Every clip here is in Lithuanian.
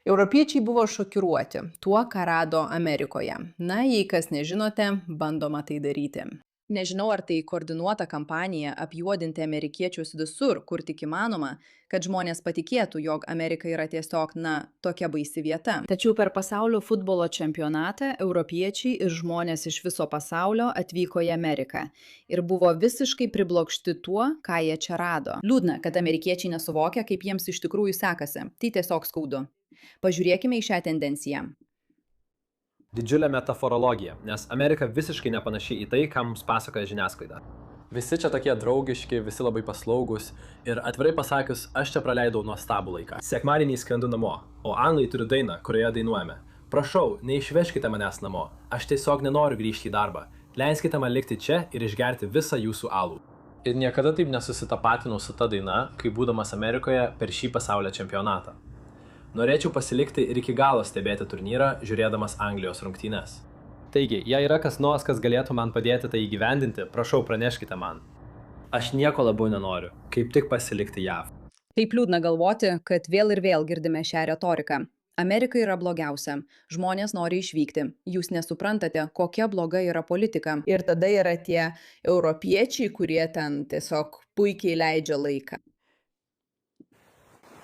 Europiečiai buvo šokiruoti tuo, ką rado Amerikoje. Na, jei kas nežinote, bandoma tai daryti. Nežinau, ar tai koordinuota kampanija apjuodinti amerikiečius visur, kur tik įmanoma, kad žmonės patikėtų, jog Amerika yra tiesiog, tokia baisi vieta. Tačiau per pasaulio futbolo čempionatą europiečiai ir žmonės iš viso pasaulio atvyko į Ameriką ir buvo visiškai priblokšti tuo, ką jie čia rado. Liūdna, kad amerikiečiai nesuvokia, kaip jiems iš tikrųjų sekasi. Tai tiesiog skaudu. Pažiūrėkime į šią tendenciją. Didžiulė metaforologija, nes Amerika visiškai nepanaši į tai, ką mums pasakoja žiniasklaida. Visi čia tokie draugiški, visi labai paslaugus ir atvirai pasakius, aš čia praleidau nuostabų laiką. Sekmadienį skrendu namo, o anglai turi dainą, kurioje dainuojame. Prašau, neišvežkite manęs namo, aš tiesiog nenoriu grįžti į darbą. Leiskite man likti čia ir išgerti visą jūsų alų. Ir niekada taip nesusitapatinau su ta daina, kai būdamas Amerikoje per šį pasaulio čempionatą. Norėčiau pasilikti ir iki galo stebėti turnyrą, žiūrėdamas Anglijos rungtynes. Taigi, jei yra kas nors, kas galėtų man padėti tai įgyvendinti, prašau praneškite man. Aš nieko labiau nenoriu, kaip tik pasilikti JAV. Taip liūdna galvoti, kad vėl ir vėl girdime šią retoriką. Amerika yra blogiausia. Žmonės nori išvykti. Jūs nesuprantate, kokia bloga yra politika. Ir tada yra tie europiečiai, kurie ten tiesiog puikiai leidžia laiką.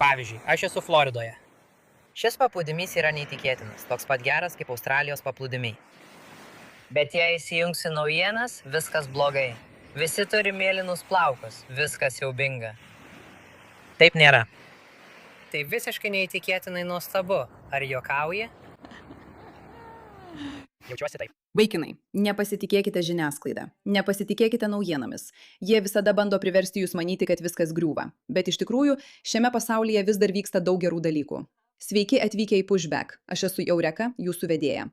Pavyzdžiui, aš esu Floridoje. Šis paplūdimys yra neįtikėtinas, toks pat geras kaip Australijos paplūdimiai. Bet jei įsijungsi naujienas, viskas blogai. Visi turi mėlynus plaukus, viskas siaubinga. Taip nėra. Tai visiškai neįtikėtinai nuostabu. Ar juokauji? Jaučiuosi taip. Vaikinai, nepasitikėkite žiniasklaidą, nepasitikėkite naujienomis. Jie visada bando priversti jūs manyti, kad viskas griūva. Bet iš tikrųjų, šiame pasaulyje vis dar vyksta daug gerų dalykų. Sveiki atvykę į Pushback. Aš esu Eureka, jūsų vedėja.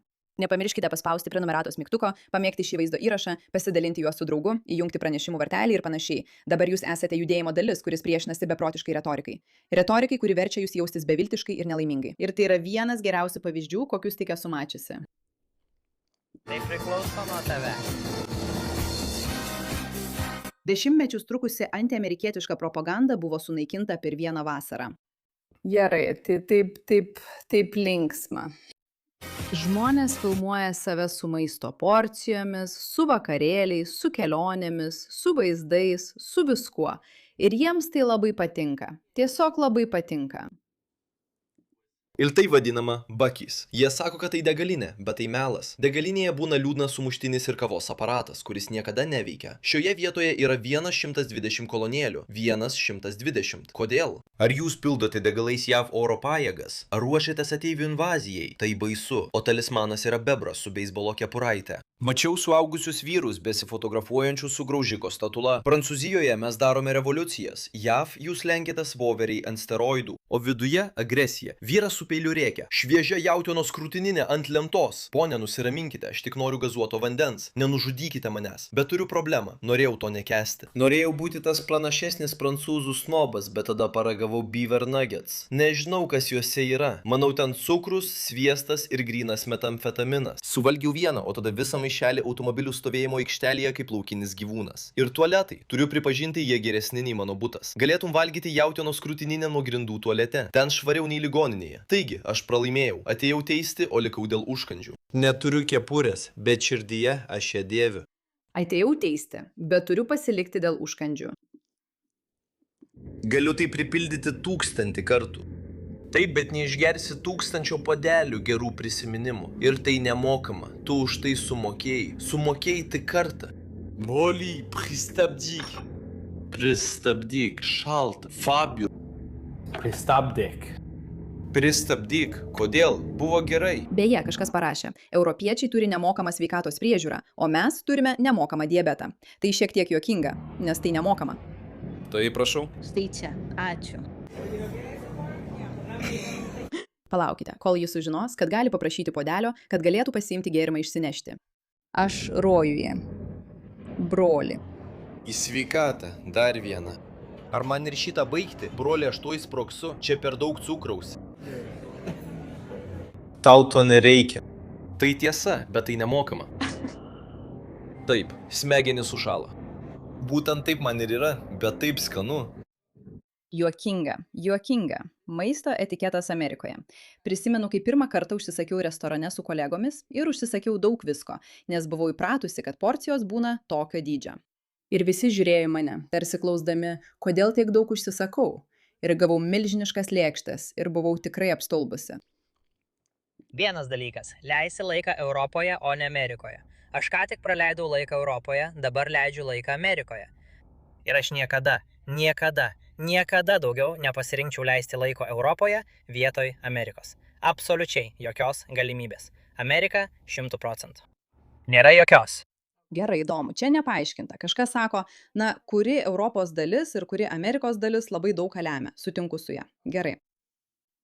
Nepamirškite paspausti prenumeratos mygtuko, pamėgti šį vaizdo įrašą, pasidalinti juos su draugu, įjungti pranešimų vartelį ir panašiai. Dabar jūs esate judėjimo dalis, kuris priešinasi beprotiškai retorikai. Retorikai, kuri verčia jūs jaustis beviltiškai ir nelaimingai. Ir tai yra vienas geriausių pavyzdžių, kokius tik esu mačiusi. Tai priklauso nuo tave. Dešimtmečius trukusi antiamerikietiška propaganda buvo sunaikinta per vieną vasarą. Gerai, tai taip linksma. Žmonės filmuoja save su maisto porcijomis, su vakarėliais, su kelionėmis, su vaizdais, su viskuo. Ir jiems tai labai patinka. Tiesiog labai patinka. Ir tai vadinama bakys. Jie sako, kad tai degalinė, bet tai melas. Degalinėje būna liūdnas sumuštinis ir kavos aparatas, kuris niekada neveikia. Šioje vietoje yra 120 kolonėlių. 120. Kodėl? Ar jūs pildote degalais JAV oro pajėgas? Ar ruošiatės ateivių invazijai? Tai baisu. O talismanas yra bebras su beisbolo kepuraite. Mačiau suaugusius vyrus besifotografuojančius su graužiko statula. Prancūzijoje mes darome revoliucijas. JAV jūs lenkitės voveriai ant steroidų. O viduje agresija. Vyras su peiliu rėkia. Šviežia jautienos krūtininė ant lentos. Pone, nusiraminkite, aš tik noriu gazuoto vandens. Nenužudykite manęs. Bet turiu problemą. Norėjau to nekęsti. Norėjau būti tas pranašesnis prancūzų snobas, bet tada paragavau beaver nuggets. Nežinau, kas juose yra. Manau, ten cukrus, sviestas ir grynas metamfetaminas. Suvalgiau vieną, o tada visą maišelį automobilių stovėjimo aikštelėje kaip laukinis gyvūnas. Ir tualetai. Turiu pripažinti, jie geresni nei mano butas. Galėtum valgyti jautienos krūtininę nuo grindų tualete. Ten švariau nei ligoninėje. Taigi, aš pralaimėjau. Atėjau teisti, o likau dėl užkandžių. Neturiu kepurės, bet širdyje aš ją dėviu. Atėjau teisti, bet turiu pasilikti dėl užkandžių. Galiu tai pripildyti 1000 kartų. Taip, bet neišgersi 1000 puodelių gerų prisiminimų. Ir tai nemokama. Tu už tai sumokėjai. Sumokėjai tik kartą. Broliai, pristabdyk. Pristabdyk, šalta. Fabio. Pristabdyk. Pristabdyk. Kodėl? Buvo gerai. Beje, kažkas parašė, europiečiai turi nemokamą sveikatos priežiūrą, o mes turime nemokamą diabetą. Tai šiek tiek juokinga, nes tai nemokama. Tai prašau. Štai čia. Ačiū. Palaukite, kol jis sužinos, kad gali paprašyti puodelio, kad galėtų pasiimti gėrimą išsinešti. Aš rojuje. Broli. Į sveikatą. Dar vieną. Ar man ir šitą baigti? Broli, aš tuoj sprogsiu. Čia per daug cukraus. Tau to nereikia. Tai tiesa, bet tai nemokama. Taip, smegenys sušalo. Būtent taip man ir yra, bet taip skanu. Juokinga. Maisto etiketas Amerikoje. Prisimenu, kai pirmą kartą užsisakiau restorane su kolegomis ir užsisakiau daug visko, nes buvau įpratusi, kad porcijos būna tokio dydžio. Ir visi žiūrėjo į mane, tarsi klausdami, kodėl tiek daug užsisakau. Ir gavau milžiniškas lėkštes ir buvau tikrai apstulbusi. Vienas dalykas – leisi laiką Europoje, o ne Amerikoje. Aš ką tik praleidau laiką Europoje, dabar leidžiu laiką Amerikoje. Ir aš niekada daugiau nepasirinkčiau leisti laiko Europoje vietoj Amerikos. Absoliučiai jokios galimybės. Amerika 100%. Nėra jokios. Gerai, įdomu, čia nepaaiškinta. Kažkas sako, na, kuri Europos dalis ir kuri Amerikos dalis labai daug ką lemia. Sutinku su ja. Gerai.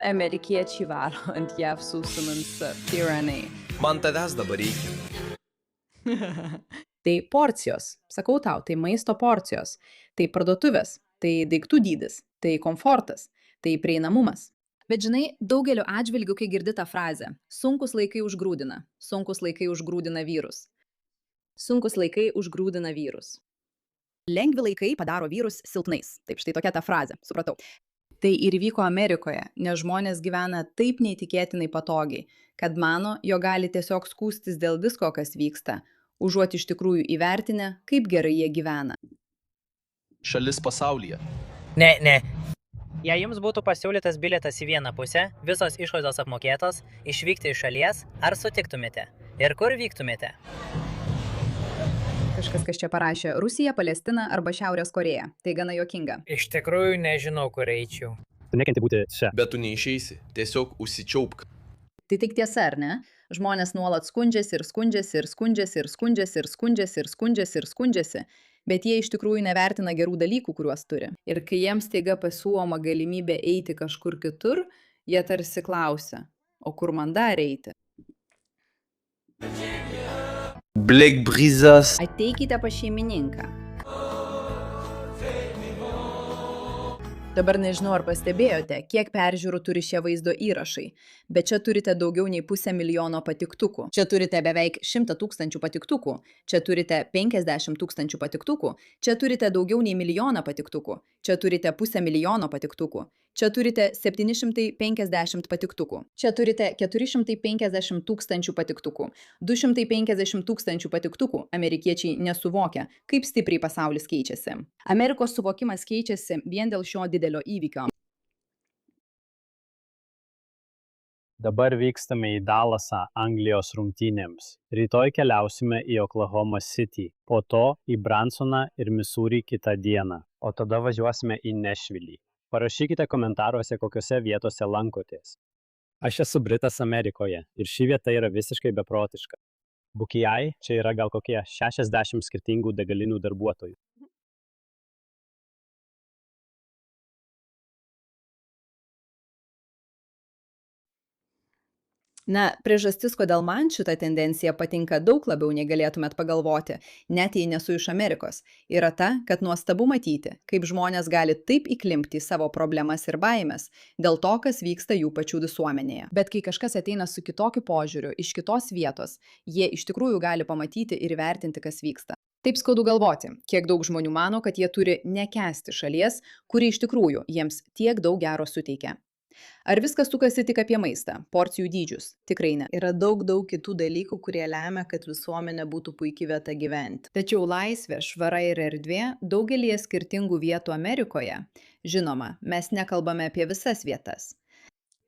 Amerikiečiai varo ant JAV sausumins tyranny. Man tavęs dabar reikia. Tai porcijos. Sakau tau, tai maisto porcijos. Tai parduotuvės. Tai daiktų dydis. Tai komfortas. Tai prieinamumas. Bet žinai, daugeliu atžvilgių, kai girdi tą frazę, sunkus laikai užgrūdina. Sunkus laikai užgrūdina vyrus. Sunkus laikai užgrūdina vyrus. Lengvi laikai padaro vyrus silpnais. Taip, štai tokia ta frazė, supratau. Tai ir vyko Amerikoje, nes žmonės gyvena taip neįtikėtinai patogiai, kad mano, jo gali tiesiog skųstis dėl visko, kas vyksta, užuot iš tikrųjų įvertinę, kaip gerai jie gyvena. Šalis pasaulyje. Ne. Jei jums būtų pasiūlytas bilietas į vieną pusę, visos išlaidos apmokėtos, išvykti iš šalies, ar sutiktumėte? Ir kur vyktumėte? Kažkas, kas čia parašė Rusija, Palestina arba Šiaurės Korėja. Tai gana juokinga. Iš tikrųjų nežinau, kur eičiau. Tu nekenti būti čia. Bet tu neišeisi, tiesiog užsičiaupk. Tai tik tiesa, ar ne? Žmonės nuolat skundžiasi, bet jie iš tikrųjų nevertina gerų dalykų, kuriuos turi. Ir kai jiems staiga pasiūloma galimybė eiti kažkur kitur, jie tarsi klausia, o kur man dar eiti? Black Brizas. Ateikite pas šeimininką. Dabar nežinau, ar pastebėjote, kiek peržiūrų turi šie vaizdo įrašai, bet čia turite daugiau nei 500 000 patiktukų. Čia turite beveik 100 000 patiktukų, čia turite 50 000 patiktukų, čia turite daugiau nei 1 000 000 patiktukų, čia turite 500 000 patiktukų, čia turite 750 patiktukų, čia turite 450 000 patiktukų, 250 000 patiktukų. Amerikiečiai nesuvokia, kaip stipriai pasaulis keičiasi. Amerikos suvokimas keičiasi vien dėl šio didelio įvykio. Dabar vykstame į Dalasą Anglijos rungtynėms. Rytoj keliausime į Oklahoma City, po to į Bransoną ir Missouri kitą dieną, o tada važiuosime į Nešvilį. Parašykite komentaruose, kokiose vietose lankotės. Aš esu Britas Amerikoje ir ši vieta yra visiškai beprotiška. Bukijai čia yra gal kokie 60 skirtingų degalinių darbuotojų. Na, priežastis, kodėl man šita tendencija patinka daug labiau, nei galėtumėt pagalvoti, net jei nesu iš Amerikos, yra ta, kad nuostabu matyti, kaip žmonės gali taip įklimpti į savo problemas ir baimės dėl to, kas vyksta jų pačių visuomenėje. Bet kai kažkas ateina su kitokiu požiūriu, iš kitos vietos, jie iš tikrųjų gali pamatyti ir įvertinti, kas vyksta. Taip skaudu galvoti, kiek daug žmonių mano, kad jie turi nekęsti šalies, kuri iš tikrųjų jiems tiek daug gero suteikia. Ar viskas sukasi tik apie maistą, porcijų dydžius? Tikrai ne. Yra daug kitų dalykų, kurie lemia, kad visuomenė būtų puikia vieta gyventi. Tačiau laisvė, švara ir erdvė daugelyje skirtingų vietų Amerikoje. Žinoma, mes nekalbame apie visas vietas.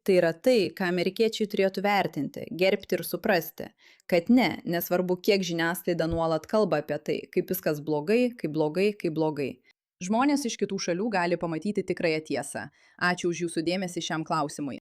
Tai yra tai, ką amerikiečiai turėtų vertinti, gerbti ir suprasti, kad ne, nesvarbu, kiek žiniasklaida nuolat kalba apie tai, kaip viskas blogai, kaip blogai. Žmonės iš kitų šalių gali pamatyti tikrąją tiesą. Ačiū už jūsų dėmesį šiam klausimui.